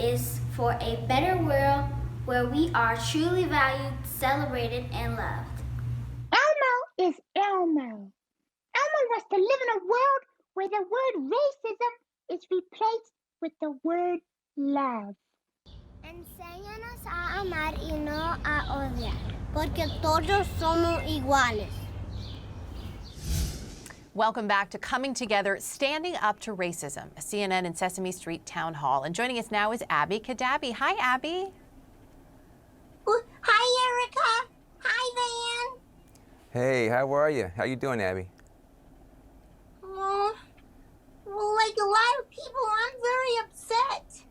is for a better world where we are truly valued, celebrated, and loved. Elmo is Elmo. Elmo wants to live in a world where the word racism is replaced with the word love. Enséñanos a amar y no a odiar, porque todos somos iguales. Welcome back to Coming Together, Standing Up to Racism, a CNN and Sesame Street town hall. And joining us now is Abby Cadabby. Hi, Abby. Hi, Erica. Hi, Van. Hey, how are you? How you doing, Abby? Well, like a lot of people, I'm very upset.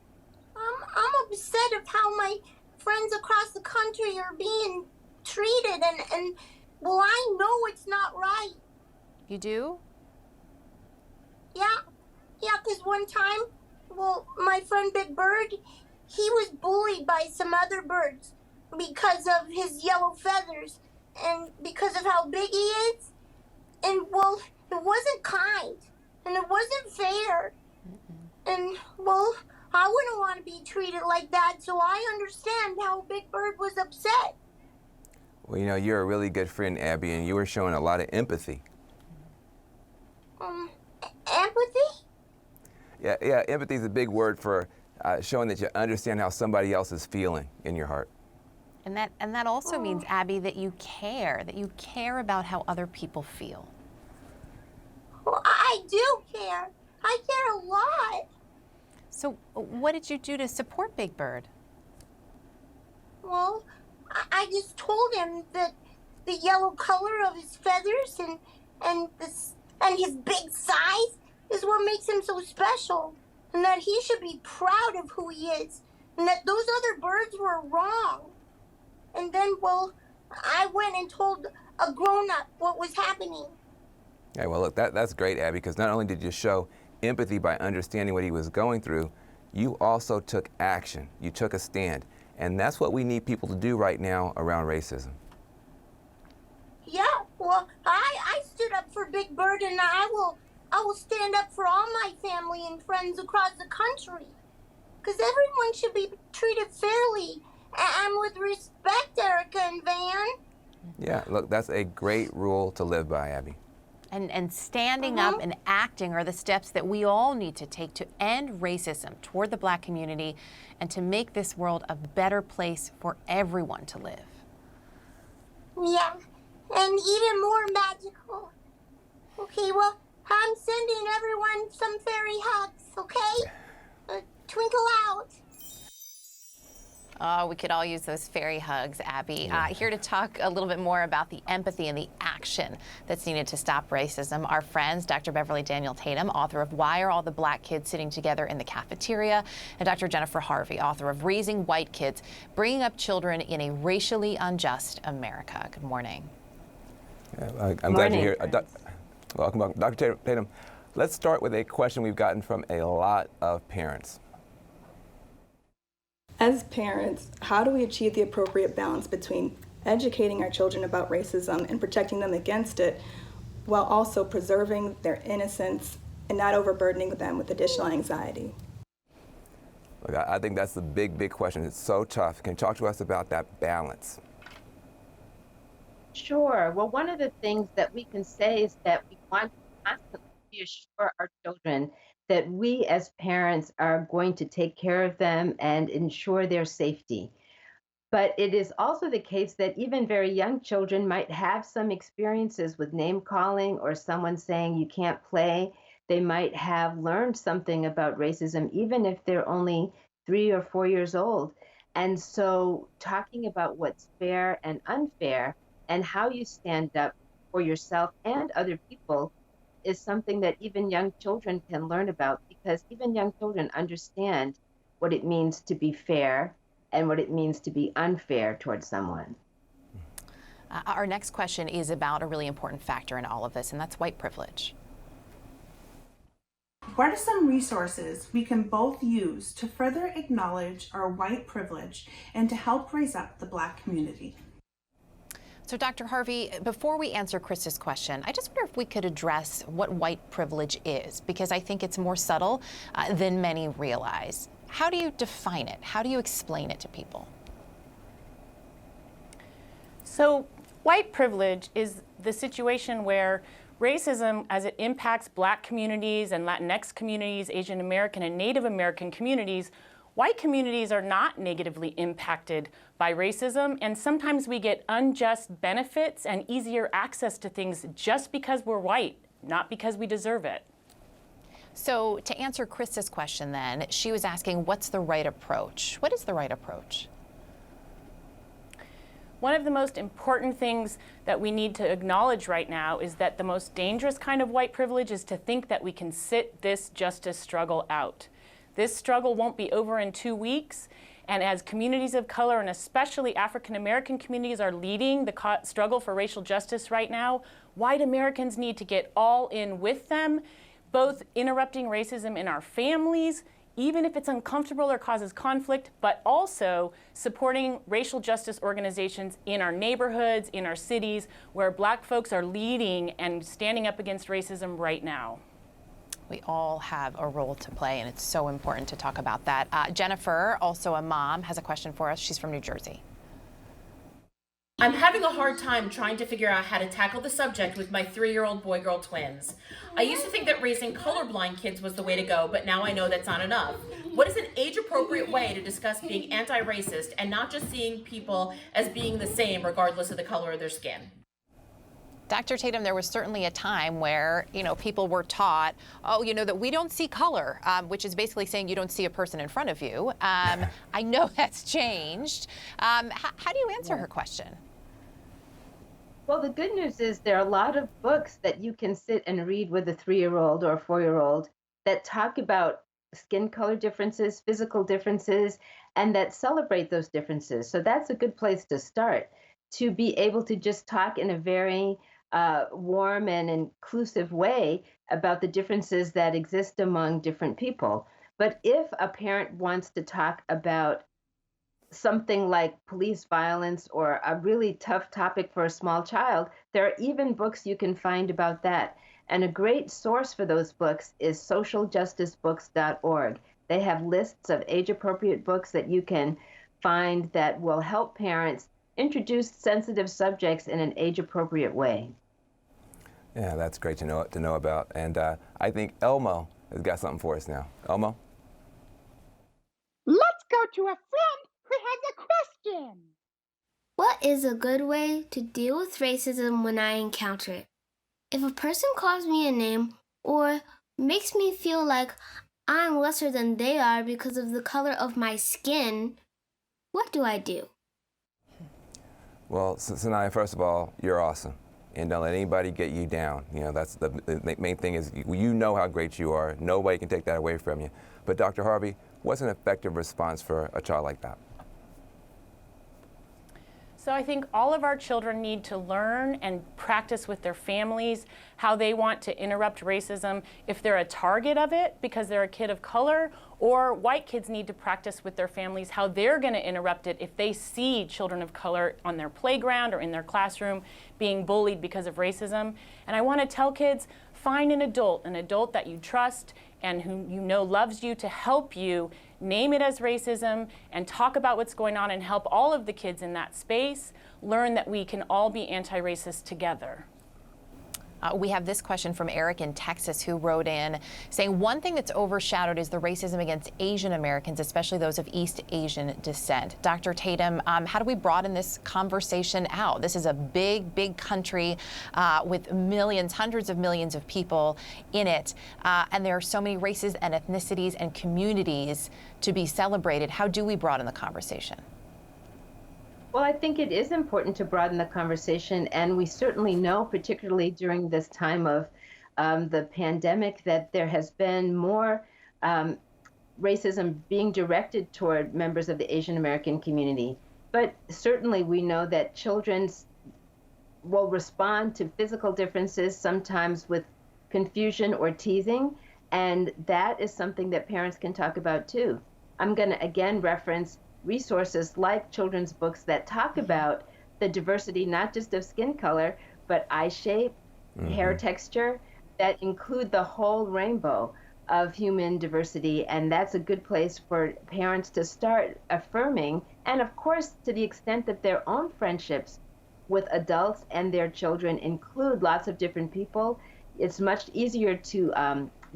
I'm upset of how my friends across the country are being treated, and well, I know it's not right. You do? Yeah, because one time, well, my friend Big Bird, he was bullied by some other birds because of his yellow feathers and because of how big he is. And, well, it wasn't kind, and it wasn't fair. And, well, I wouldn't want to be treated like that, so I understand how Big Bird was upset. Well, you know, you're a really good friend, Abby, and you were showing a lot of empathy. Empathy? Yeah, empathy is a big word for showing that you understand how somebody else is feeling in your heart. And that also means, Abby, that you care about how other people feel. Well, I do care. I care a lot. So what did you do to support Big Bird? Well, I just told him that the yellow color of his feathers and his big size is what makes him so special, and that he should be proud of who he is, and that those other birds were wrong. And then, well, I went and told a grown-up what was happening. Yeah, well, look, that's great, Abby, because not only did you show empathy by understanding what he was going through, you also took action. You took a stand. And that's what we need people to do right now around racism. Yeah, well, I stood up for Big Bird, and I will stand up for all my family and friends across the country. Because everyone should be treated fairly and with respect, Erica and Van. Yeah, look, that's a great rule to live by, Abby. And standing up and acting are the steps that we all need to take to end racism toward the Black community and to make this world a better place for everyone to live. Yeah, and even more magical. Okay, well, I'm sending everyone some fairy hugs, okay? Twinkle out. Oh, we could all use those fairy hugs, Abby. Here to talk a little bit more about the empathy and the action that's needed to stop racism, our friends, Dr. Beverly Daniel Tatum, author of Why Are All the Black Kids Sitting Together in the Cafeteria, and Dr. Jennifer Harvey, author of Raising White Kids, Bringing Up Children in a Racially Unjust America. Good morning. I'm glad you're here. Welcome back, Dr. Tatum. Let's start with a question we've gotten from a lot of parents. As parents, how do we achieve the appropriate balance between educating our children about racism and protecting them against it, while also preserving their innocence and not overburdening them with additional anxiety? Look, I think that's the big question. It's so tough. Can you talk to us about that balance? Sure. Well, one of the things that we can say is that we want to constantly reassure our children that we as parents are going to take care of them and ensure their safety. But it is also the case that even very young children might have some experiences with name calling or someone saying you can't play. They might have learned something about racism, even if they're only 3 or 4 years old. And so talking about what's fair and unfair and how you stand up for yourself and other people is something that even young children can learn about, because even young children understand what it means to be fair and what it means to be unfair towards someone. Our next question is about a really important factor in all of this, and that's white privilege. What are some resources we can both use to further acknowledge our white privilege and to help raise up the Black community? So, Dr. Harvey, before we answer Chris's question, I just wonder if we could address what white privilege is, because I think it's more subtle than many realize. how do you define it? How do you explain it to people? So white privilege is the situation where racism, as it impacts Black communities and Latinx communities, Asian American and Native American communities, white communities are not negatively impacted by racism, and sometimes we get unjust benefits and easier access to things just because we're white, not because we deserve it. So to answer Krista's question then, she was asking, what's the right approach? What is the right approach? One of the most important things that we need to acknowledge right now is that the most dangerous kind of white privilege is to think that we can sit this justice struggle out. This struggle won't be over in 2 weeks, and as communities of color, and especially African American communities, are leading the struggle for racial justice right now, white Americans need to get all in with them, both interrupting racism in our families, even if it's uncomfortable or causes conflict, but also supporting racial justice organizations in our neighborhoods, in our cities, where Black folks are leading and standing up against racism right now. We all have a role to play, and it's so important to talk about that. Jennifer, also a mom, has a question for us. She's from New Jersey. I'm having a hard time trying to figure out how to tackle the subject with my 3-year-old boy-girl twins. I used to think that raising colorblind kids was the way to go, but now I know that's not enough. What is an age-appropriate way to discuss being anti-racist and not just seeing people as being the same regardless of the color of their skin? Dr. Tatum, there was certainly a time where, people were taught, that we don't see color, which is basically saying you don't see a person in front of you. I know that's changed. How do you answer her question? Well, the good news is there are a lot of books that you can sit and read with a 3-year-old or a 4-year-old that talk about skin color differences, physical differences, and that celebrate those differences. So that's a good place to start, to be able to just talk in a very warm and inclusive way about the differences that exist among different people. But if a parent wants to talk about something like police violence or a really tough topic for a small child, there are even books you can find about that. And a great source for those books is socialjusticebooks.org. They have lists of age-appropriate books that you can find that will help parents introduce sensitive subjects in an age-appropriate way. Yeah, that's great to know about. And I think Elmo has got something for us now. Elmo? Let's go to a friend who has a question. What is a good way to deal with racism when I encounter it? If a person calls me a name or makes me feel like I'm lesser than they are because of the color of my skin, what do I do? Well, Sanaya, first of all, you're awesome. And don't let anybody get you down. That's the main thing is you know how great you are. Nobody can take that away from you. But Dr. Harvey, what's an effective response for a child like that? So I think all of our children need to learn and practice with their families how they want to interrupt racism if they're a target of it because they're a kid of color, or white kids need to practice with their families how they're going to interrupt it if they see children of color on their playground or in their classroom being bullied because of racism. And I want to tell kids, find an adult that you trust and who you know loves you to help you name it as racism and talk about what's going on and help all of the kids in that space learn that we can all be anti-racist together. We have this question from Eric in Texas who wrote in saying one thing that's overshadowed is the racism against Asian Americans, especially those of East Asian descent. Dr. Tatum, how do we broaden this conversation out? This is a big, big country with millions, hundreds of millions of people in it. And there are so many races and ethnicities and communities to be celebrated. How do we broaden the conversation? Well, I think it is important to broaden the conversation, and we certainly know, particularly during this time of the pandemic, that there has been more racism being directed toward members of the Asian American community. But certainly we know that children will respond to physical differences, sometimes with confusion or teasing, and that is something that parents can talk about too. I'm going to again reference resources like children's books that talk about the diversity, not just of skin color, but eye shape, hair texture, that include the whole rainbow. of human diversity, and that's a good place for parents to start affirming. And of course, to the extent that their own friendships with adults and their children include lots of different people, it's much easier to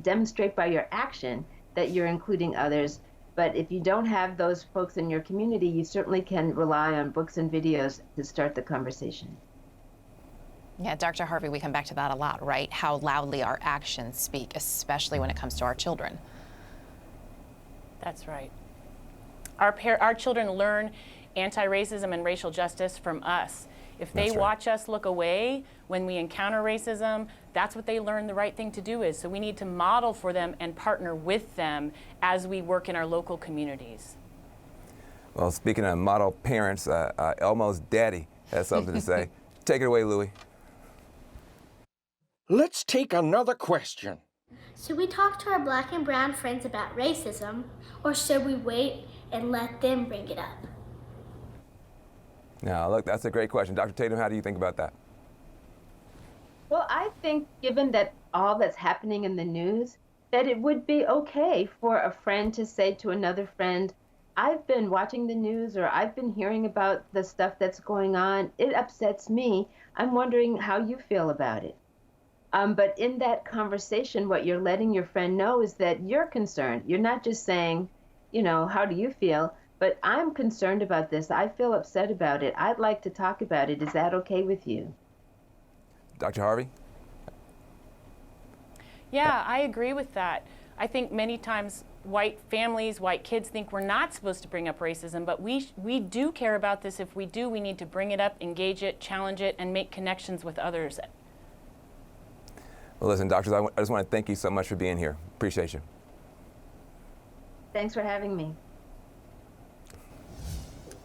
demonstrate by your action that you're including others. But if you don't have those folks in your community, you certainly can rely on books and videos to start the conversation. Yeah, Dr. Harvey, we come back to that a lot, right? How loudly our actions speak, especially when it comes to our children. That's right. Our children learn anti-racism and racial justice from us. If they watch us look away when we encounter racism, that's what they learn the right thing to do is. So we need to model for them and partner with them as we work in our local communities. Well, speaking of model parents, Elmo's daddy has something to say. Take it away, Louie. Let's take another question. Should we talk to our black and brown friends about racism, or should we wait and let them bring it up? Now, look, that's a great question. Dr. Tatum, how do you think about that? Well, I think given that all that's happening in the news, that it would be okay for a friend to say to another friend, I've been watching the news or I've been hearing about the stuff that's going on. It upsets me. I'm wondering how you feel about it. But in that conversation, what you're letting your friend know is that you're concerned. You're not just saying, you know, how do you feel? But I'm concerned about this. I feel upset about it. I'd like to talk about it. Is that okay with you? Dr. Harvey? Yeah, I agree with that. I think many times white families, white kids think we're not supposed to bring up racism, but we do care about this. If we do, we need to bring it up, engage it, challenge it, and make connections with others. Well, listen, doctors, I just want to thank you so much for being here. Appreciate you. Thanks for having me.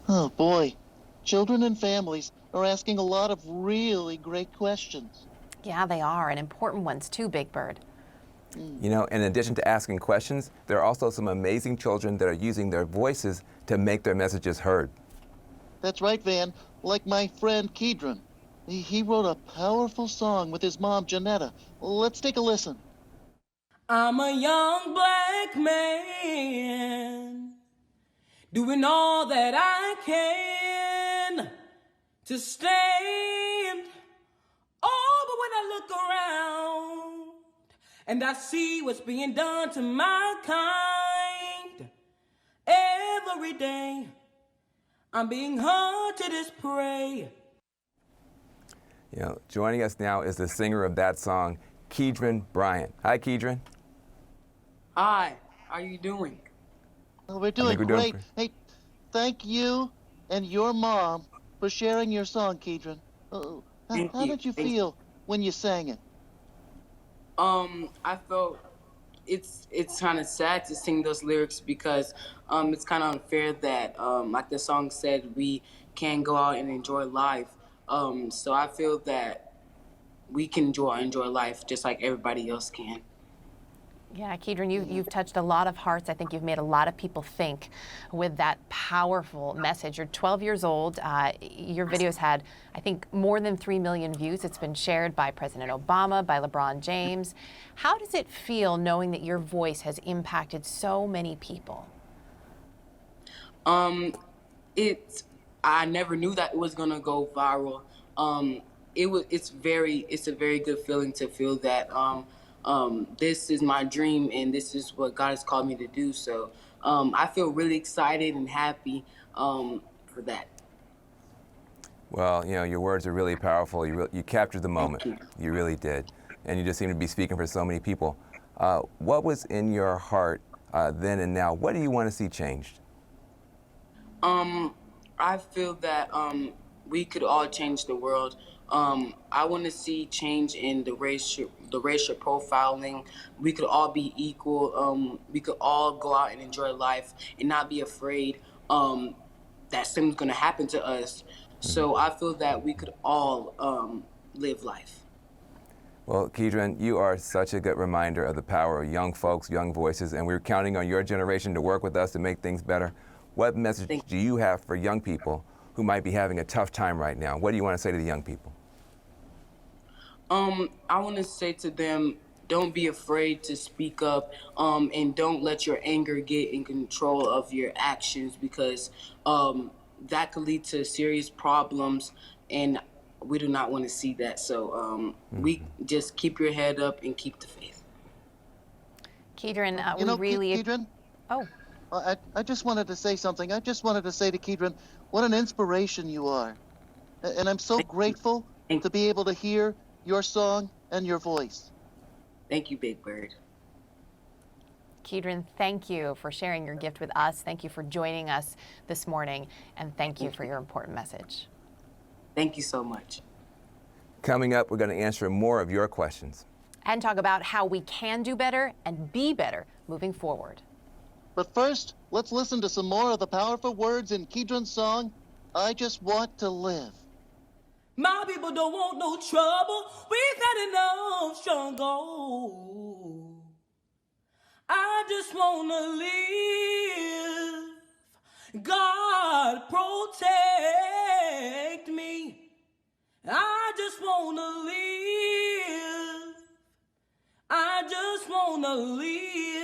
Oh, boy. Children and families are asking a lot of really great questions. Yeah, they are, and important ones too, Big Bird. You know, in addition to asking questions, there are also some amazing children that are using their voices to make their messages heard. That's right, Van. Like my friend Keedron. He wrote a powerful song with his mom, Janetta. Let's take a listen. I'm a young black man doing all that I can to stand. Oh, but when I look around and I see what's being done to my kind, every day I'm being hunted as prey. You know, joining us now is the singer of that song, Keedron Bryant. Hi, Keedron. Hi, how are you doing? Oh, we're doing great. Hey, thank you and your mom for sharing your song, Keedron. How did you feel when you sang it? I felt it's kind of sad to sing those lyrics because it's kind of unfair that, like the song said, we can't go out and enjoy life. So I feel that we can enjoy life just like everybody else can. Yeah, Keedron, you've touched a lot of hearts. I think you've made a lot of people think with that powerful message. You're 12 years old. Your video's had, I think, more than 3 million views. It's been shared by President Obama, by LeBron James. How does it feel knowing that your voice has impacted so many people? I never knew that it was gonna go viral. It's a very good feeling to feel that this is my dream and this is what God has called me to do. So I feel really excited and happy for that. Well, you know, your words are really powerful. You captured the moment. You really did. And you just seem to be speaking for so many people. What was in your heart then and now? What do you want to see changed? I feel that we could all change the world. I want to see change in the racial profiling. We could all be equal. We could all go out and enjoy life and not be afraid that something's going to happen to us. So I feel that we could all live life. Well, Keedron, you are such a good reminder of the power of young folks, young voices, and we're counting on your generation to work with us to make things better. What message do you have for young people who might be having a tough time right now? What do you want to say to the young people? I want to say to them, don't be afraid to speak up, and don't let your anger get in control of your actions, because that could lead to serious problems, and we do not want to see that. So we just keep your head up and keep the faith. Kedren, You know, we really... Kedren? Oh. I just wanted to say something. I just wanted to say to Kedren, what an inspiration you are. And I'm so grateful to be able to hear your song and your voice. Thank you, Big Bird. Kedren, thank you for sharing your gift with us. Thank you for joining us this morning. And thank you for your important message. Thank you so much. Coming up, we're going to answer more of your questions. And talk about how we can do better and be better moving forward. But first, let's listen to some more of the powerful words in Kedren's song, I Just Want to Live. My people don't want no trouble. We've had enough struggle. I just want to live. God protect me. I just want to live. I just want to live.